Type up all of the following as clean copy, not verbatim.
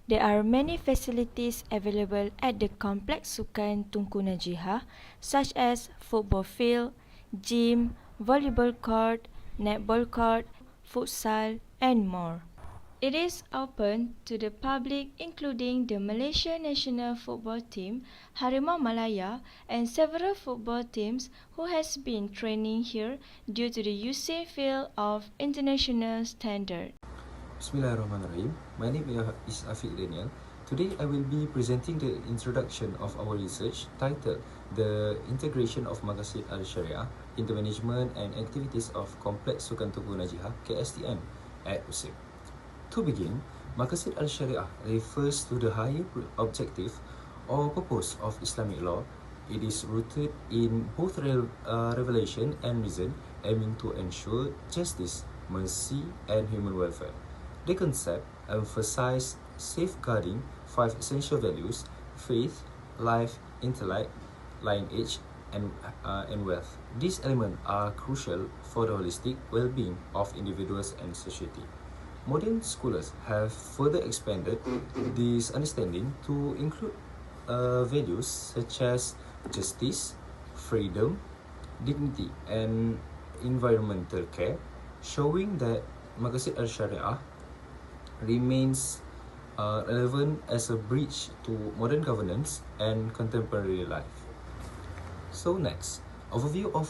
There are many facilities available at the Complex Sukan Tunku Najihah, such as football field, gym, volleyball court, netball court, futsal, and more. It is open to the public, including the Malaysia national football team, Harimau Malaya, and several football teams who has been training here due to the usage field of international standard. Bismillahirrahmanirrahim. My name is Afiq Daniel. Today I will be presenting the introduction of our research titled The Integration of Maqasid Al-Sharia in the Management and Activities of Complex Sukan Tunku Najihah KSTN at USIP. To begin, Maqasid Al-Sharia refers to the higher objective or purpose of Islamic law. It is rooted in both revelation and reason, aiming to ensure justice, mercy, and human welfare. The concept emphasizes safeguarding five essential values: faith, life, intellect, lineage, and wealth. These elements are crucial for the holistic well-being of individuals and society. Modern scholars have further expanded this understanding to include values such as justice, freedom, dignity, and environmental care, showing that Maqasid Al-Sharia remains relevant as a bridge to modern governance and contemporary life. So next, overview of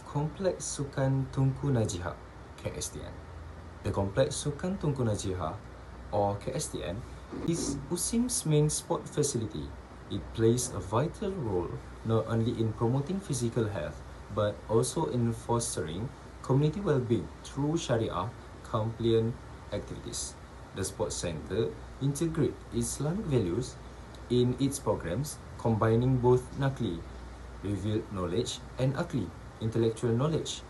Complex Sukan Tunku Najihah (KSTN). The Complex Sukan Tunku Najihah, or KSTN, is USIM's main sport facility. It plays a vital role not only in promoting physical health but also in fostering community well-being through Sharia compliant activities. The Sports Center integrates Islamic values in its programs, combining both Naqli, revealed knowledge, and Aqli, intellectual knowledge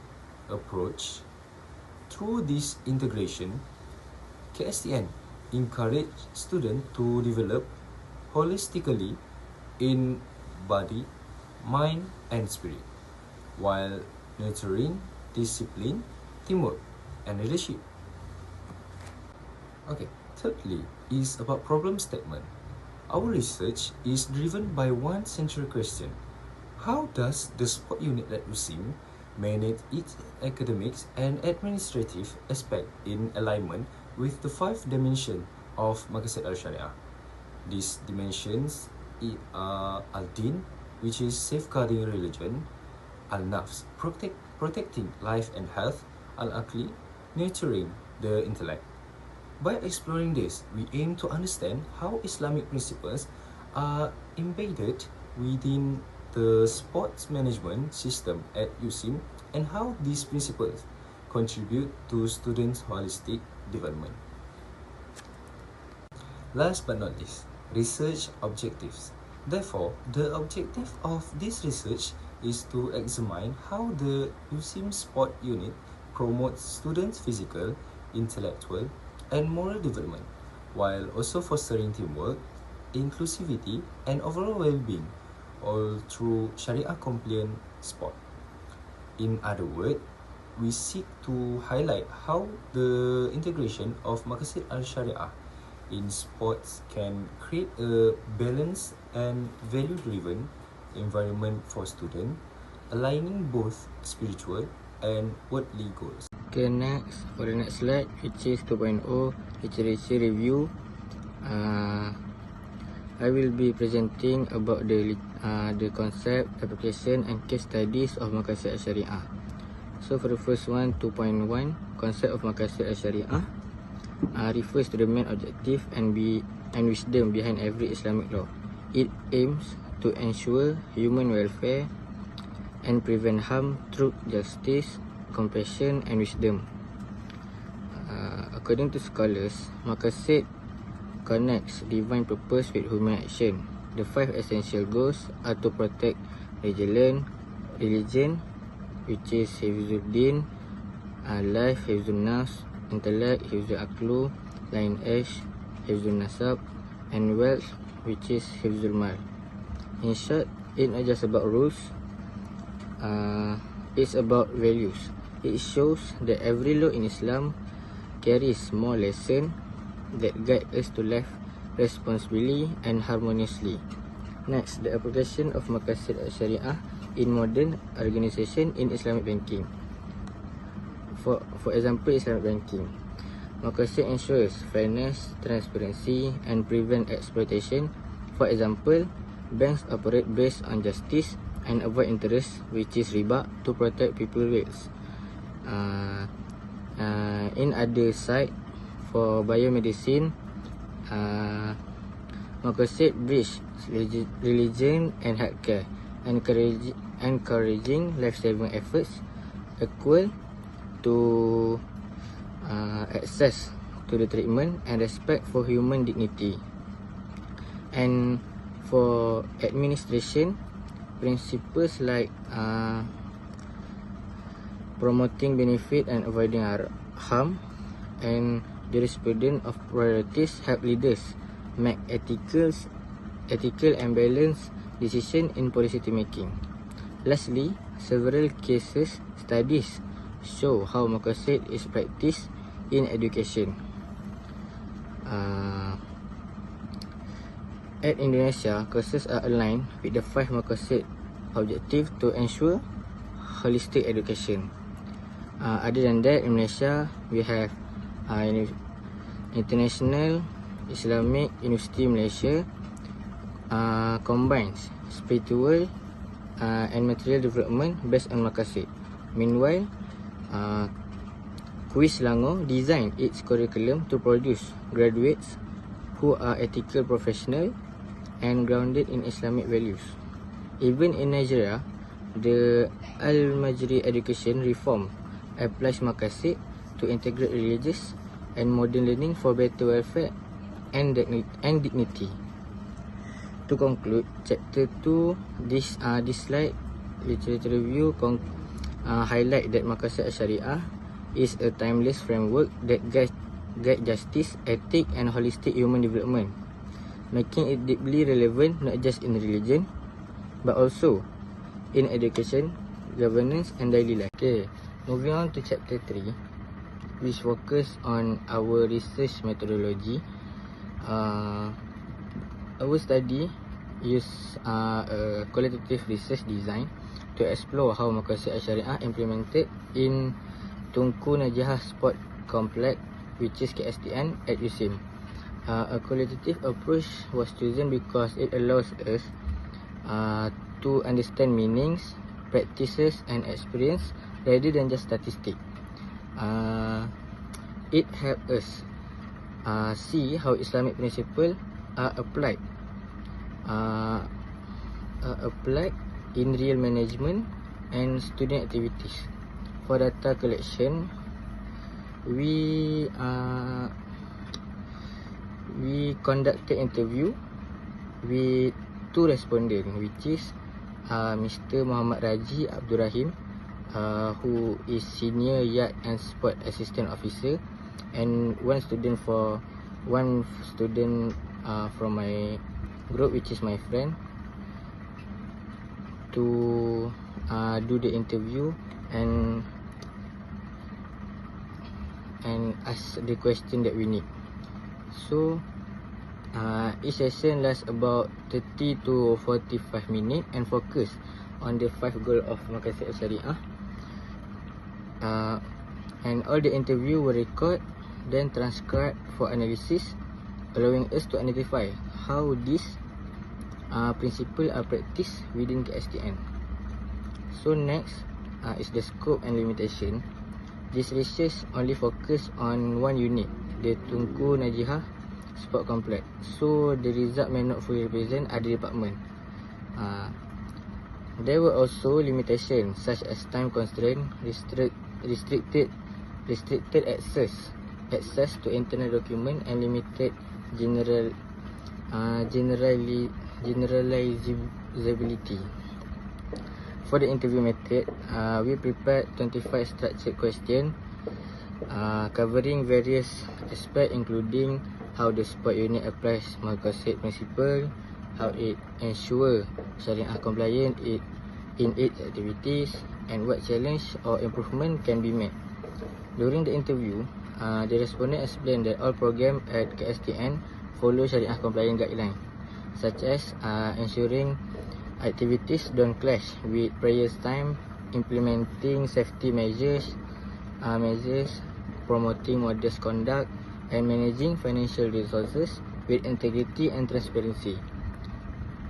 approach. Through this integration, KSTN encourages students to develop holistically in body, mind, and spirit, while nurturing discipline, teamwork, and leadership. Okay, thirdly is about problem statement. Our research is driven by one central question: how does the sport unit at USIM manage its academics and administrative aspect in alignment with the five dimensions of Maqasid Al-Sharia? These dimensions are Al-Din, which is safeguarding religion; Al-Nafs, protecting life and health; Al-Aqli, nurturing the intellect. By exploring this, we aim to understand how Islamic principles are embedded within the sports management system at USIM and how these principles contribute to students' holistic development. Last but not least, research objectives. Therefore, the objective of this research is to examine how the USIM sport unit promotes students' physical, intellectual, and moral development, while also fostering teamwork, inclusivity, and overall well-being, all through Sharia-compliant sport. In other words, we seek to highlight how the integration of Maqasid Al-Sharia in sports can create a balanced and value-driven environment for students, aligning both spiritual and worldly goals. Okay, next, for the next slide, which is 2.0 literature review. I will be presenting about the concept, application, and case studies of Maqasid Al-Sharia. So for the first one, 2.1, concept of Maqasid Al-Sharia refers to the main objective and wisdom behind every Islamic law. It aims to ensure human welfare and prevent harm through justice, compassion, and wisdom. According to scholars, Maqasid connects divine purpose with human action. The five essential goals are to protect religion, which is Hifzuddin, life, Hifzun Nafs, intellect, Hifzul Aqlu, lineage, Hifzul Nasab, and wealth, which is Hifzul Mal. In short, it's not just about rules, it's about values. It shows that every law in Islam carries more lesson that guide us to live responsibly and harmoniously. Next, the application of Maqasid Syariah in modern organisation in Islamic banking. For example, Islamic banking. Maqasid ensures fairness, transparency and prevent exploitation. For example, banks operate based on justice and avoid interest, which is riba, to protect people's rights. In other side, for biomedicine, Maqasid bridge religion and healthcare, encouraging life-saving efforts equal to access to the treatment and respect for human dignity. And for administration, principles like promoting benefit and avoiding harm and jurisprudence of priorities help leaders make ethical and balanced decision in policy making. Lastly, several cases studies show how Maqasid is practiced in education. At Indonesia, courses are aligned with the 5 Maqasid objective to ensure holistic education. Other than that, in Malaysia, we have International Islamic University Malaysia combines spiritual and material development based on Maqasid. Meanwhile, Kuis Selangor designed its curriculum to produce graduates who are ethical professional and grounded in Islamic values. Even in Nigeria, the Al-Majri education reform applies Maqasid to integrate religious and modern learning for better welfare and dignity. To conclude, chapter 2, this slide literature review highlight that Maqasid Syariah is a timeless framework that guide justice, ethic and holistic human development, making it deeply relevant not just in religion but also in education, governance and daily life. Okay, moving on to chapter 3, which focus on our research methodology. Our study use a qualitative research design to explore how Maqasid Syariah implemented in Tunku Najihah Sport Complex, which is KSTN at USIM. A qualitative approach was chosen because it allows us to understand meanings, practices and experience rather than just statistics. It helps us see how Islamic principles are applied in real management and student activities. For data collection, we conducted interview with 2 respondents, which is Mr. Muhammad Raji Abdul Rahim, who is Senior Yard and Sport Assistant Officer, and one student from my group, which is my friend, to do the interview and ask the question that we need. So each session lasts about 30 to 45 minutes and focus on the 5 goals of Maqasid Syariah. And all the interview were recorded, then transcribed for analysis, allowing us to identify how these principles are practiced within KSTN. So next is the scope and limitation. This research only focus on one unit, the Tunku Najihah Sport Complex. So the result may not fully represent other department. There were also limitations such as time constraint, restricted access to internet document and limited generalizability. For the interview method, we prepared 25 structured questions covering various aspects, including how the sport unit applies Maqasid principle, how it ensures Syariah compliance in its activities, and what challenge or improvement can be made. During the interview, The respondent explained that all programs at KSTN follow Sharia compliant guidelines, such as ensuring activities don't clash with prayers time, implementing safety measures, promoting modest conduct, and managing financial resources with integrity and transparency.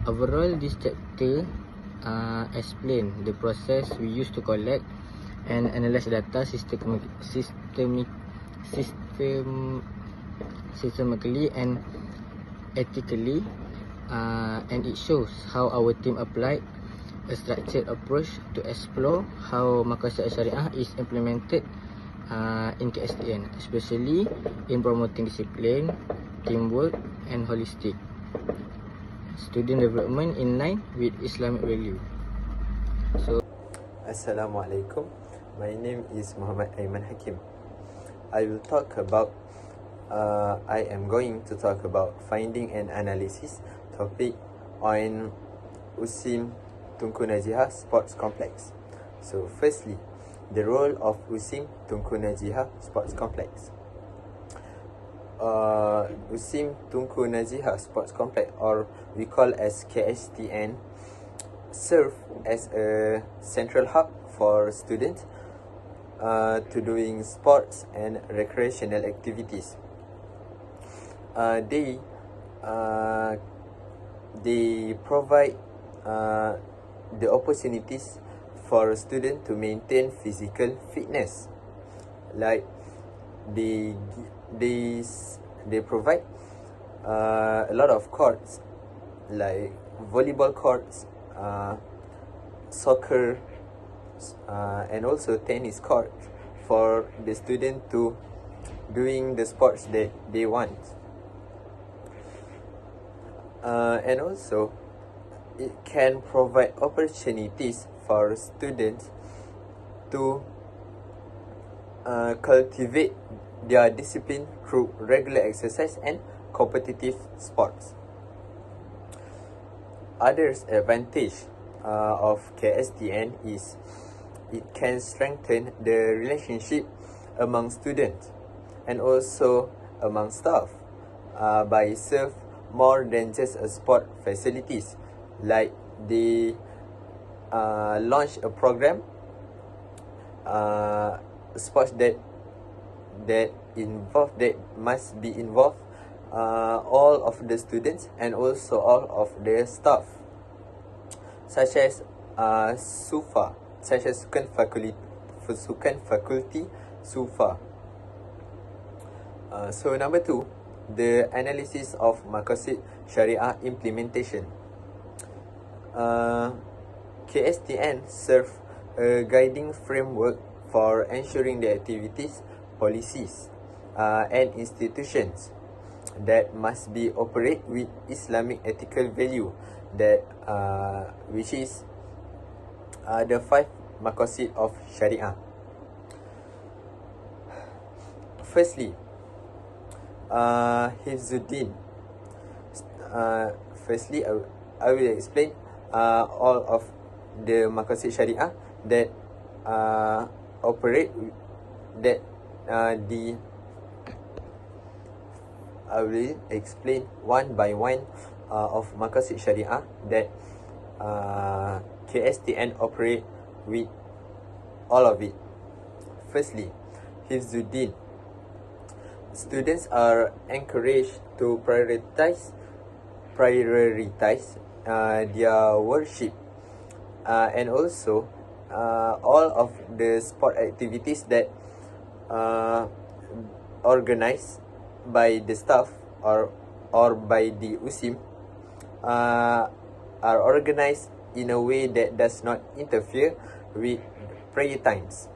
Overall, this chapter explain the process we use to collect and analyze data systemically and ethically, and it shows how our team applied a structured approach to explore how Maqasid Syariah is implemented in KSTN, especially in promoting discipline, teamwork, and holistic student development in line with Islamic value. Assalamualaikum. My name is Muhammad Aiman Hakim. I am going to talk about finding and analysis topic on USIM Tunku Najihah Sports Complex. So firstly, the role of USIM Tunku Najihah Sports Complex. USIM Tunku Najihah Sports Complex, or we call as KSTN, serve as a central hub for students to doing sports and recreational activities. They provide the opportunities for students to maintain physical fitness, like they provide a lot of courts, like volleyball courts, soccer, and also tennis court for the student to doing the sports that they want. And also it can provide opportunities for students to cultivate their discipline through regular exercise and competitive sports. Others advantage of KSTN is it can strengthen the relationship among students and also among staff by serve more than just a sport facilities. Like they launch a program, sports that must be involved all of the students and also all of the staff, such as SUFA, such as Sukan Faculty SUFA. So number 2, the analysis of Maqasid Syariah implementation. KSTN serve a guiding framework for ensuring the activities, policies, and institutions that must be operate with Islamic ethical value, that which is the 5 Maqasid of Syariah. Firstly, Hifzuddin. Firstly, I will explain all of the Maqasid Syariah that operate that I will explain one by one of Maqasid Syariah that KSTN operate with all of it. Firstly, Hifzuddin. Students are encouraged to prioritize their worship and also all of the sport activities that organized by the staff or by the USIM are organized in a way that does not interfere with prayer times.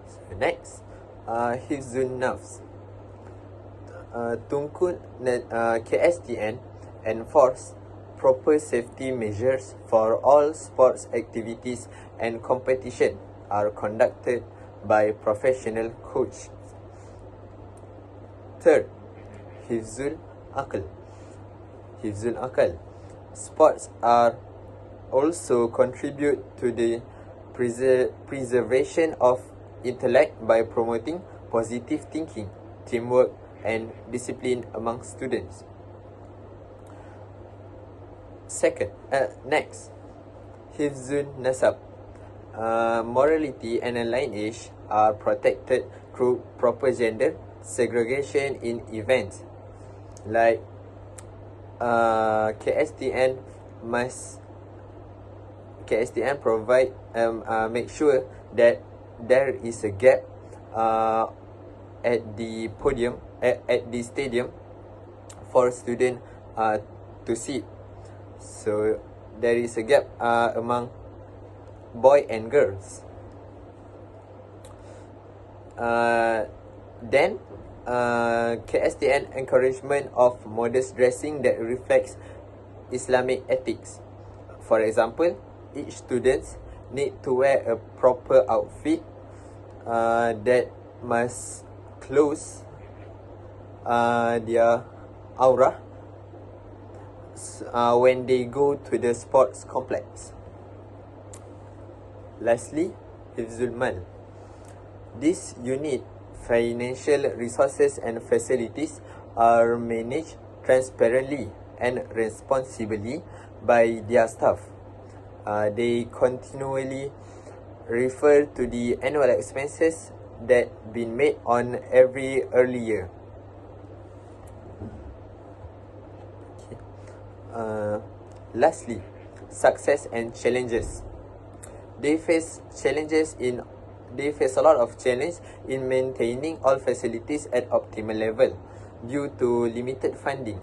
So next, Hifzun Nafs. KSTN enforce proper safety measures for all sports activities and competition are conducted by professional coach. Third, Hifzul Aql. Sports are also contribute to the preservation of intellect by promoting positive thinking, teamwork, and discipline among students. Next, Hifzun Nasab. Morality and lineage are protected through proper gender segregation in events. Like KSTN provide make sure that there is a gap at the podium at the stadium for student to sit. So there is a gap among boy and girls. Then KSTN encouragement of modest dressing that reflects Islamic ethics. For example, each student need to wear a proper outfit that must close their aura when they go to the sports complex. Lastly, Hifzul Mal. This unit, financial resources and facilities are managed transparently and responsibly by their staff. They continually refer to the annual expenses that been made on every early year. Lastly, success and challenges. They face a lot of challenge in maintaining all facilities at optimal level due to limited funding.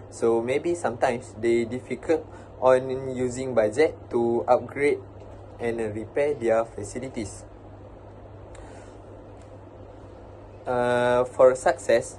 So maybe sometimes they difficult on using budget to upgrade and repair their facilities. For success,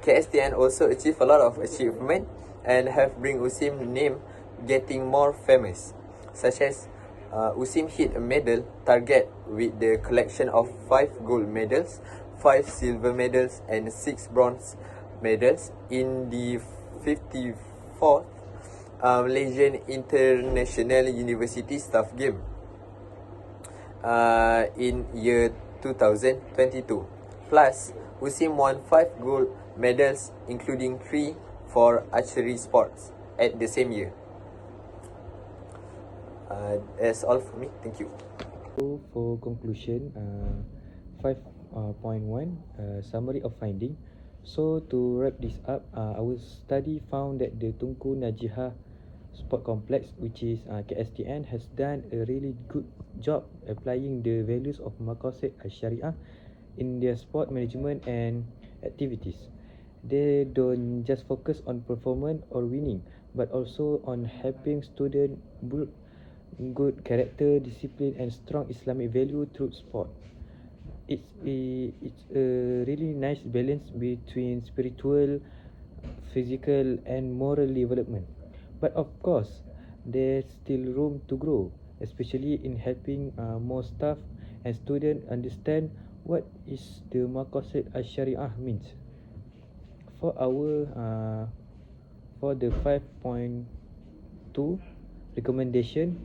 KSTN also achieve a lot of achievement and have bring USIM name getting more famous, such as USIM hit a medal target with the collection of 5 gold medals, 5 silver medals, and 6 bronze medals in the 54th Malaysian International University Staff Game in year 2022. Plus, USIM won 5 gold medals, including 3 for archery sports at the same year. That's all for me. Thank you. So for conclusion, 5.1 summary of finding. So to wrap this up, our study found that the Tunku Najihah Sport Complex, which is KSTN, has done a really good job applying the values of Maqasid Al-Shariah in their sport management and activities. They don't just focus on performance or winning, but also on helping students build good character, discipline, and strong Islamic value through sport. It's a really nice balance between spiritual, physical, and moral development. But of course, there's still room to grow, especially in helping more staff and students understand what is the Maqasid Al-Shariah means. For the 5.2 recommendation,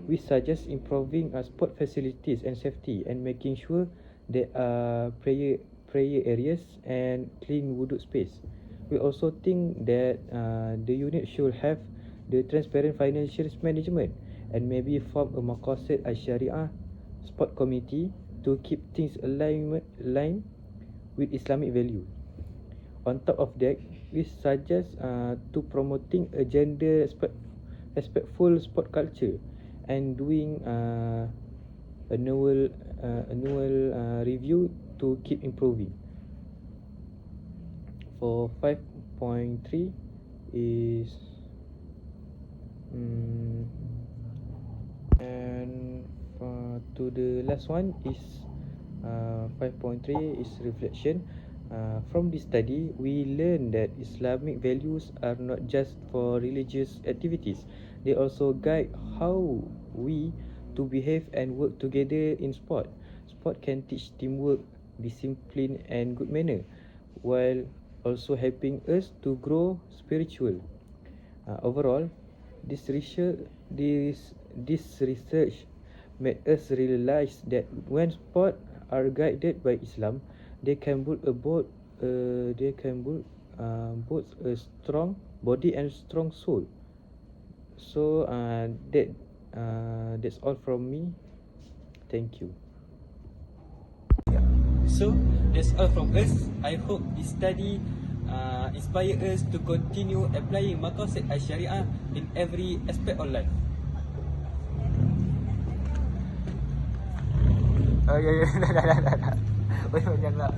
we suggest improving sport facilities and safety and making sure there are prayer areas and clean wudu space. We also think that the unit should have the transparent financial management and maybe form a Maqasid Al-Shariah sport committee to keep things aligned with Islamic value. On top of that, we suggest to promoting a gender respectful sport culture and doing annual review to keep improving. For 5.3 is and to the last one is 5.3 is reflection. From this study, we learn that Islamic values are not just for religious activities. They also guide how we to behave and work together in sport. Sport can teach teamwork, discipline, and good manner, while also helping us to grow spiritual. Overall, this research made us realize that when sport are guided by Islam, they can build a boat. Both a strong body and strong soul. So that's all from me. Thank you. So that's all from us. I hope this study inspire us to continue applying maqasid al-syariah in every aspect of life. Oh ya ya dah. Banyak lah.